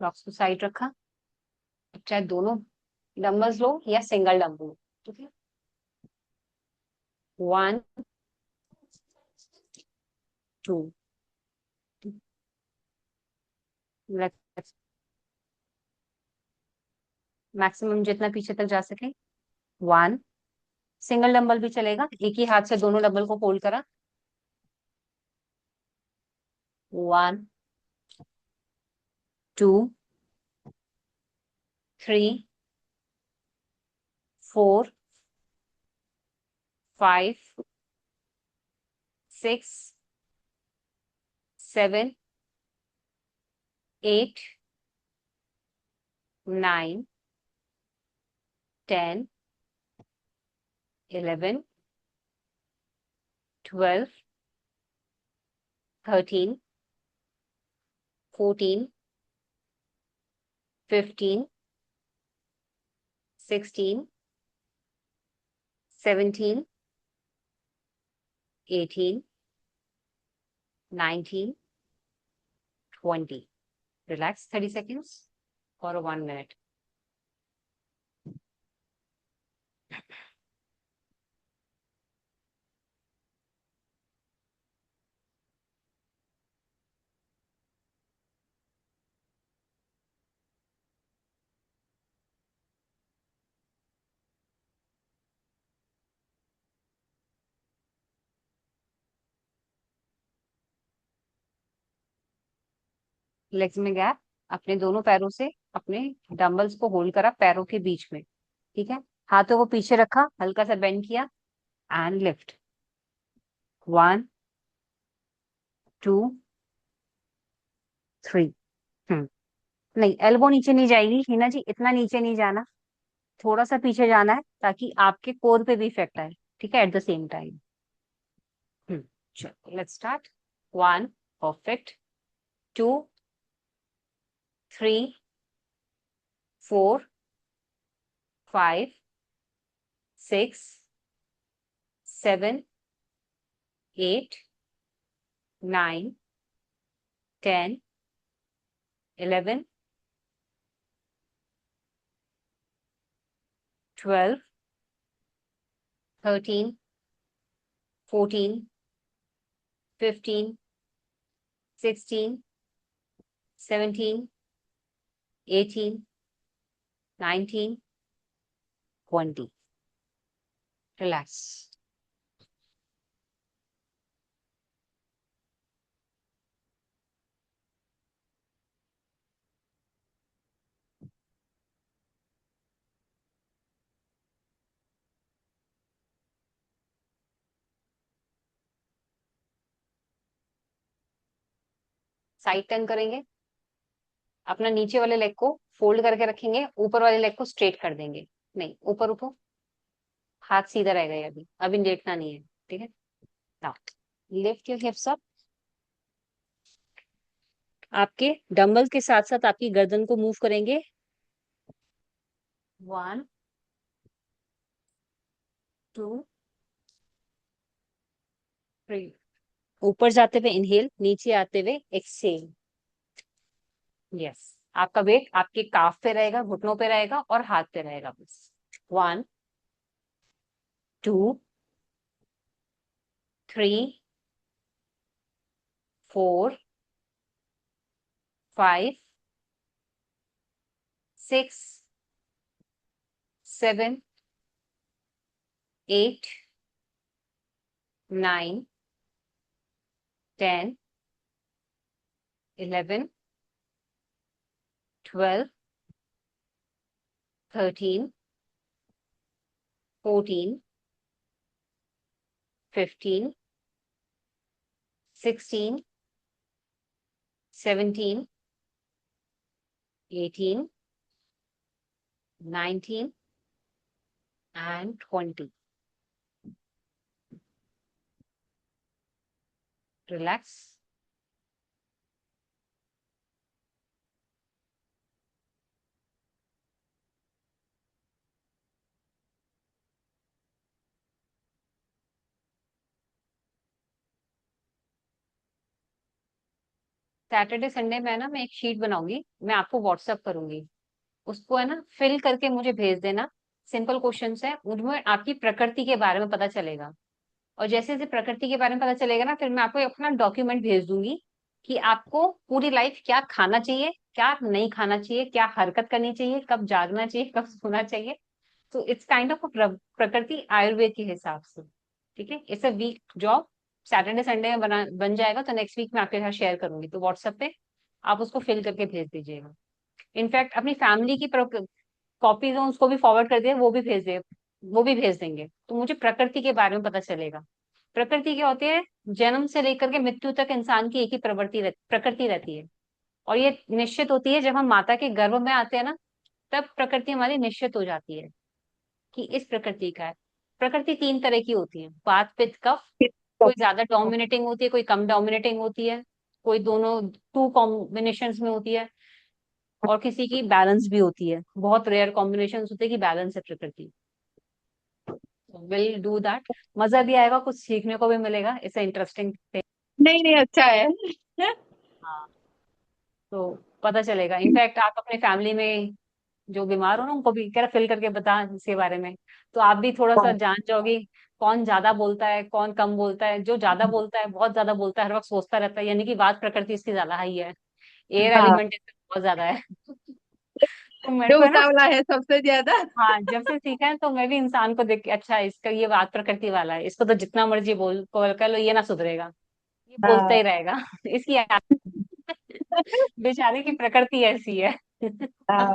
Blocks को साइड रखा, चाहे दोनों डंबल्स लो या सिंगल डंबल लो। ठीक है, 1 2, मैक्सिमम जितना पीछे तक जा सके। 1, सिंगल डंबल भी चलेगा, एक ही हाथ से दोनों डंबल को होल्ड करा। 1 2 3 4 5 6 7 8 9 10 11 12 13 14 15 16 17 18 19 20. Relax 30 seconds or 1 minute. Legs में गैप, अपने दोनों पैरों से अपने डंबल्स को होल्ड करा पैरों के बीच में, ठीक है। हाथों को पीछे रखा, हल्का सा बेंड किया एंड लिफ्ट। 1 2 3। नहीं, एल्बो नीचे नहीं जाएगी हिना जी, इतना नीचे नहीं जाना, थोड़ा सा पीछे जाना है ताकि आपके कोर पे भी इफेक्ट आए, ठीक है, एट द सेम टाइम। चलो let's start. 1, perfect. 2, 3, 4, 5, 6, 7, 8, 9, 10, 11, 12, 13, 14, 15, 16, 17, 18, 19, 20। Relax. Side turn करेंगे, अपना नीचे वाले लेग को फोल्ड करके रखेंगे, ऊपर वाले लेग को स्ट्रेट कर देंगे। नहीं, ऊपर उठो, हाथ सीधा रहेगा, ये अभी अभी लेटना नहीं है, ठीक है। Now lift your hips up. आपके डंबल के साथ साथ आपकी गर्दन को मूव करेंगे। 1 2 3। ऊपर जाते हुए इनहेल, नीचे आते हुए एक्सहेल। यस, आपका वेट आपके काफ पे रहेगा, घुटनों पे रहेगा और हाथ पे रहेगा बस। 1 2 3 4 5 6 7 8 9 10 11 12 13 14 15 16 17 18 19 and 20। Relax. सैटरडे संडे में ना मैं एक शीट बनाऊंगी, मैं आपको व्हाट्सएप करूंगी, उसको है ना फिल करके मुझे भेज देना। सिंपल क्वेश्चंस है, उनमें आपकी प्रकृति के बारे में पता चलेगा। और जैसे जैसे प्रकृति के बारे में पता चलेगा ना, फिर मैं आपको अपना डॉक्यूमेंट भेज दूंगी कि आपको पूरी लाइफ क्या खाना चाहिए, क्या नहीं खाना चाहिए, क्या हरकत करनी चाहिए, कब जागना चाहिए, कब सोना चाहिए। तो इट्स काइंड ऑफ प्रकृति आयुर्वेद के हिसाब से, ठीक है। It's a week job, Saturday Sunday में बन जाएगा, तो नेक्स्ट वीक मैं आपके साथ शेयर करूंगी, तो व्हाट्सएप पे आप उसको फिल करके भेज दीजिएगा। इनफैक्ट अपनी फैमिली की कॉपीज हो उसको भी फॉरवर्ड कर दिए, वो भी भेज देंगे, तो मुझे प्रकृति के बारे में पता चलेगा। प्रकृति क्या होती है, जन्म से लेकर के मृत्यु तक इंसान की एक ही प्रकृति रहती है। और ये निश्चित होती है जब हम माता के गर्भ में आते हैं ना, तब प्रकृति हमारी निश्चित हो जाती है कि इस प्रकृति का है। प्रकृति 3 तरह की होती है, वात पित्त कफ। कोई ज्यादा डोमिनेटिंग होती है, कोई कम डोमिनेटिंग होती है, कोई दोनों टू कॉम्बिनेशंस में होती है, और किसी की बैलेंस भी होती है। बहुत रेयर कॉम्बिनेशन होते हैं कि बैलेंस है प्रकृति। विल डू दैट, मजा भी आएगा, कुछ सीखने को भी मिलेगा, इट्स इंटरेस्टिंग थिंग। नहीं नहीं, अच्छा है। हाँ, तो पता चलेगा। इनफैक्ट आप अपने फैमिली में जो बीमार हो ना, उनको भी कह फिल करके बता इसके बारे में, तो आप भी थोड़ा सा जान जाओगे कौन ज्यादा बोलता है, कौन कम बोलता है। जो ज्यादा बोलता है, बहुत ज्यादा बोलता है, हर वक्त सोचता रहता है, यानी कि बात प्रकृति इसकी ज्यादा हाई है, एयर हाँ, एलिमेंट इसका बहुत ज्यादा है। तो मेरे जो को है ना, उतावला है सबसे ज्यादा। हाँ, जब से सीखा है तो मैं भी इंसान को देख के, अच्छा इसका ये बात प्रकृति वाला है, इसको तो जितना मर्जी बोल कर लो ये ना सुधरेगा, ये बोलता हाँ। ही रहेगा। इसकी आदत है। बेचारे की प्रकृति ऐसी है। हाँ,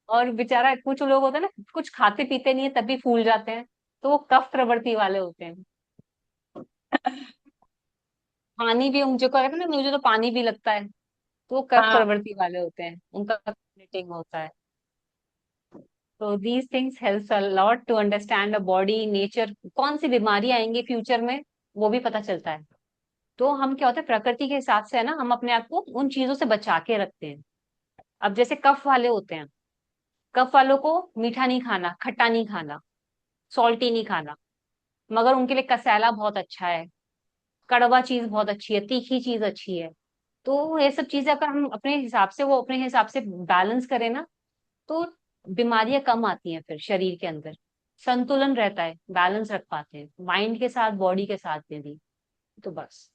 और बेचारा कुछ लोग होते हैं ना, कुछ खाते पीते नहीं है तब भी फूल जाते हैं, तो वो कफ प्रवृत्ति वाले होते हैं। पानी भी मुझे को ना, मुझे तो पानी भी लगता है, तो वो कफ हाँ, प्रवृत्ति वाले होते हैं, उनका ब्लीडिंग होता है। तो these things helps a lot to understand a body nature, कौन सी बीमारी आएंगी फ्यूचर में वो भी पता चलता है। तो हम क्या होता है, प्रकृति के हिसाब से है ना, हम अपने आप को उन चीजों से बचा के रखते हैं। अब जैसे कफ वाले होते हैं, कफ वालों को मीठा नहीं खाना, खट्टा नहीं खाना, सॉल्टी नहीं खाना, मगर उनके लिए कसेला बहुत अच्छा है, कड़वा चीज बहुत अच्छी है, तीखी चीज अच्छी है। तो ये सब चीजें अगर हम अपने हिसाब से, वो अपने हिसाब से बैलेंस करें ना, तो बीमारियां कम आती हैं फिर शरीर के अंदर, संतुलन रहता है, बैलेंस रख पाते हैं माइंड के साथ, बॉडी के साथ में भी। तो बस।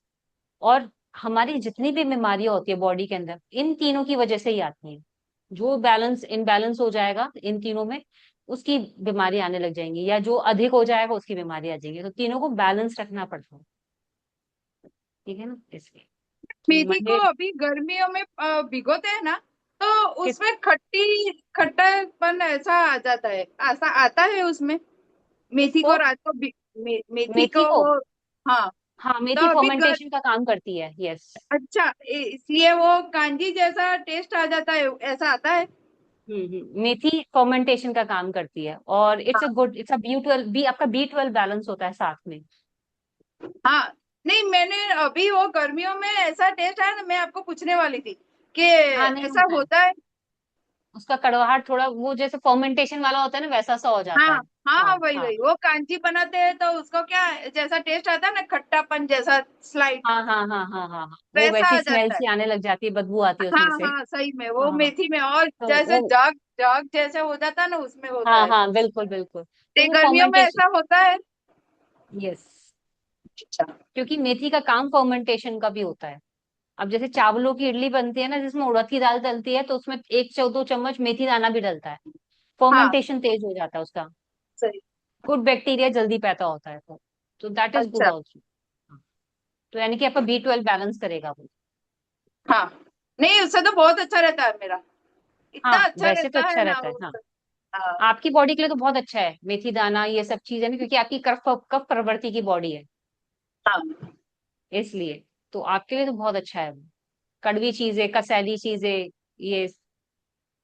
और हमारी जितनी भी बीमारियां होती है बॉडी के अंदर, इन तीनों की वजह से ही आती हैं। जो बैलेंस इनबैलेंस हो जाएगा इन तीनों में, उसकी बीमारी आने लग जाएंगी, या जो अधिक हो जाएगा उसकी बीमारी आ जाएगी। तो तीनों को बैलेंस रखना पड़ता है, ठीक है ना, इसलिए। तो मेथी को मंडे अभी गर्मियों में भिगोते हैं ना, तो किस, उसमें खट्टी खट्टापन ऐसा आ जाता है, ऐसा आता है उसमें। मेथी को किसको? रात को मेथी मेथी को को? वो, हाँ। हाँ, तो मेथी अभी फर्मेंटेशन का काम करती है, यस। अच्छा, इसलिए वो कांजी जैसा टेस्ट आ जाता है, ऐसा आता है। मेथी फर्मेंटेशन का काम करती है, और it's a good, it's a बी12, बी आपका B12 बैलेंस होता है साथ में। हाँ, नहीं मैंने अभी वो गर्मियों में ऐसा टेस्ट आया ना, मैं आपको पूछने वाली थी कि हाँ, नहीं ऐसा होता है, होता है। उसका कड़वाहट थोड़ा वो जैसे फर्मेंटेशन वाला होता है ना, वैसा सा हो जाता हाँ है। हाँ, हाँ वही हाँ वही वो कांजी बनाते हैं तो उसको क्या जैसा टेस्ट आता है ना, खट्टापन जैसा स्लाइट, हाँ हाँ हाँ हाँ हाँ हाँ, वो वैसा वैसी आ स्मेल जाता है। सी आने लग जाती है, बदबू आती है हाँ उसमें से। हाँ, सही में वो हाँ, मेथी में, और तो जैसे वो, जाग जाग जैसे हो जाता है ना, उसमें होता हाँ है। हाँ, बिल्कुल बिल्कुल, तो ये वो गर्मियों में फर्मेंटेशन, ऐसा होता है। यस, अच्छा। क्योंकि मेथी का काम फर्मेंटेशन का भी होता है। अब जैसे चावलों की इडली बनती है ना, जिसमें उड़द की दाल डलती है, तो उसमें 1 2 चम्मच मेथी दाना भी डलता है, हाँ, फर्मेंटेशन तेज हो जाता है उसका, सही। गुड बैक्टीरिया जल्दी पैदा होता है, तो दैट इज गुड अच्छा। ऑल्सो। तो यानी कि आपका B12 बैलेंस करेगा वो। हाँ, नहीं उससे तो बहुत अच्छा रहता है मेरा, इतना हाँ, अच्छा वैसे तो रहता है अच्छा ना रहता है, वो। हाँ। हाँ आपकी बॉडी के लिए तो बहुत अच्छा है मेथी दाना, ये सब चीजें ना, क्योंकि आपकी कफ कफ प्रवृत्ति की बॉडी है, हाँ। इसलिए तो आपके लिए तो बहुत अच्छा है वो। कड़वी चीजें, कसैली चीजें, ये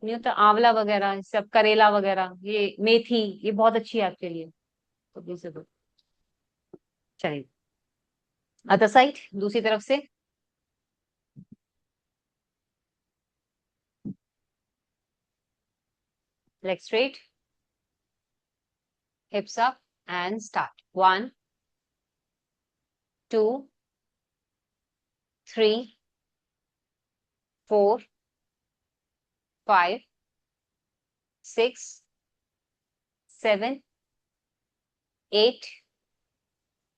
नहीं होता आंवला वगैरह, सब करेला वगैरह, ये मेथी, ये बहुत अच्छी है आपके लिए। तो दूसरे तो चलिए, अदर साइड, दूसरी तरफ से, leg straight, हिप्स up, and start. 4 5 6 7 8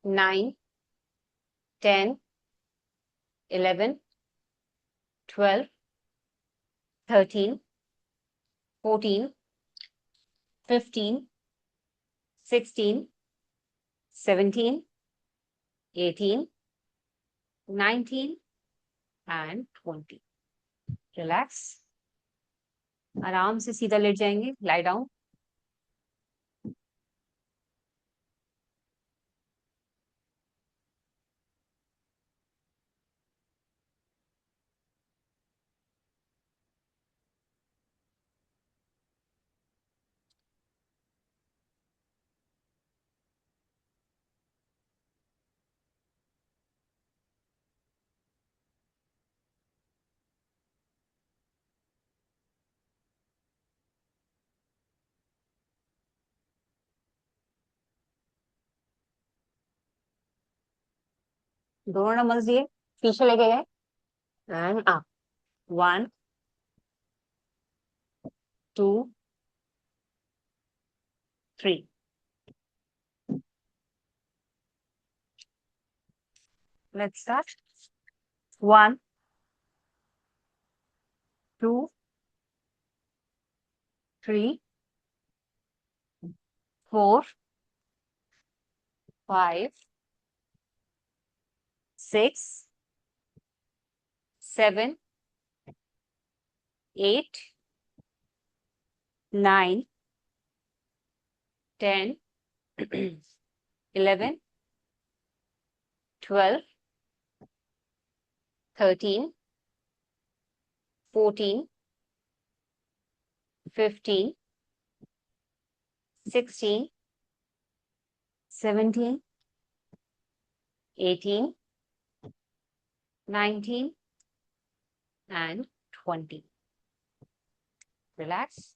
9 10 11 12 13 14 15 16 17 18 19 relax, आराम से सीधा लेट जाएंगे, लाई डाउन। दोनों नंबर दिए, पीछे लेके गए, and up. 1 2 3, let's start. 1 2 3 4 5 6 7 8, 9, 10, 11, 12, 13, 14, 15, 16, 17, 18, 19, and 20. Relax.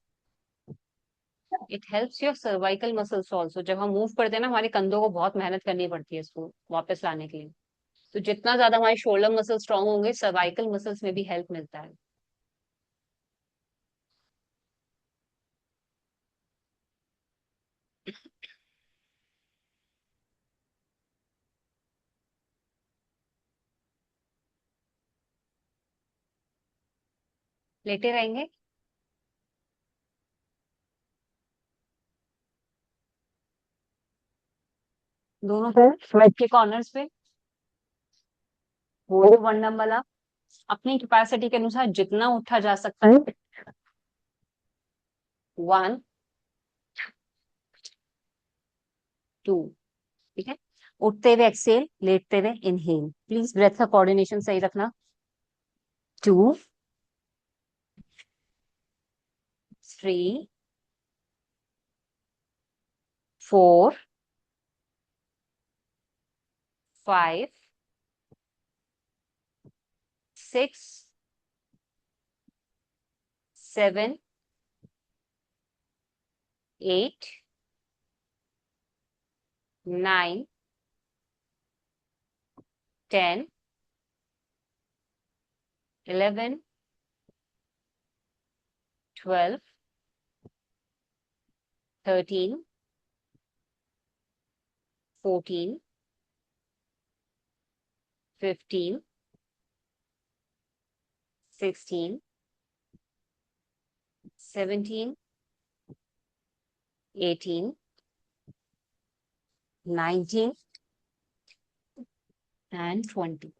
It helps your cervical muscles also. जब हम मूव करते हैं ना, हमारे कंधों को बहुत मेहनत करनी पड़ती है इसको वापस लाने के लिए। तो जितना ज्यादा हमारे शोल्डर मसल स्ट्रांग होंगे, सर्वाइकल मसल्स में भी हेल्प मिलता है। लेटे रहेंगे। दोनों पैर बेड के कॉर्नर्स पे, होल्ड वन वाला। अपनी कैपेसिटी के अनुसार जितना उठा जा सकता है। 1, 2, ठीक है। उठते हुए एक्सेल, लेटते हुए इनहेल। प्लीज ब्रेथ का कोऑर्डिनेशन सही रखना। 2, 3, 4, 5, 6, 7, 8, 9, 10, 11, 12, 13, 14, 15, 16, 17, 18, 19, and 20.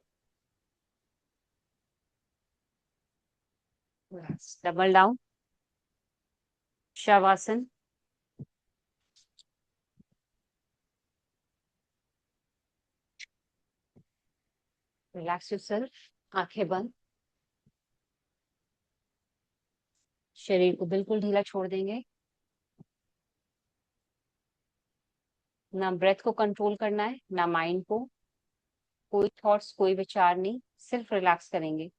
Double down. Shavasana. Relax yourself. आंखें बंद। शरीर को बिल्कुल ढीला छोड़ देंगे। ना ब्रेथ को कंट्रोल करना है, ना माइंड को। कोई थॉट्स, कोई विचार नहीं, सिर्फ रिलैक्स करेंगे।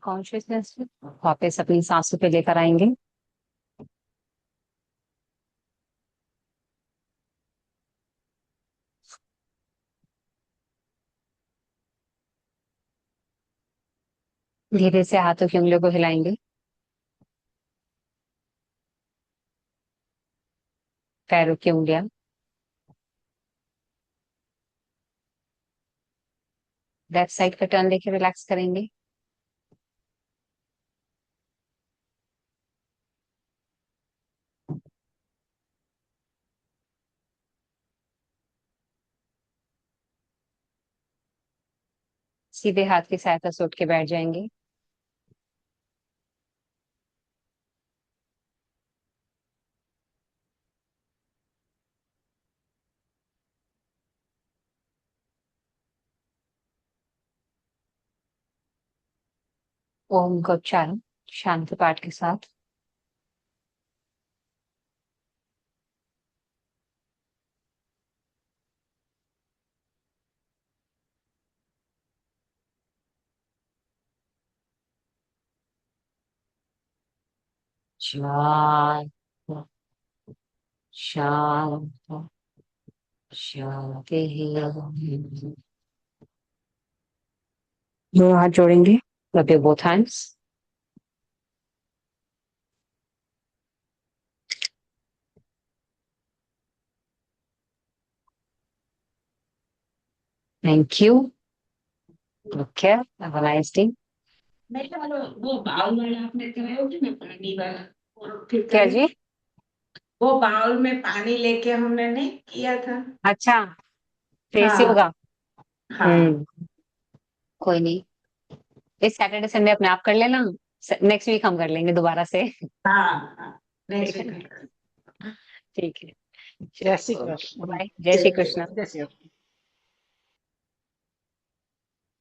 कॉन्शियसनेस वापस अपनी सांसों पे लेकर आएंगे। धीरे से हाथों की उंगलियों को हिलाएंगे। पैरों की उंगलियां, लेफ्ट साइड का टर्न लेके रिलैक्स करेंगे। सीधे हाथ की सहायता से उठ के बैठ जाएंगे। ओम का उच्चारण शांति पाठ के साथ। शांत शांत शांति। दो हाथ जोड़ेंगे, rub your both hands। Thank you. Take care. Have a nice day. बेटा वो बाउल वाला आपने कराया ना पानी वाला, और फिर क्या जी? वो बाउल में पानी लेके हमने नहीं किया था। अच्छा, फेस हाँ योगा। हाँ कोई नहीं, इस सैटरडे संडे अपने आप कर लेना। नेक्स्ट वीक हम कर लेंगे दोबारा से। हाँ हाँ, ठीक नेक्स्ट है ना? वीक। ठीक है। जय श्री कृष्ण। बाय। जय श्री कृष्ण। जय श्री कृष्ण।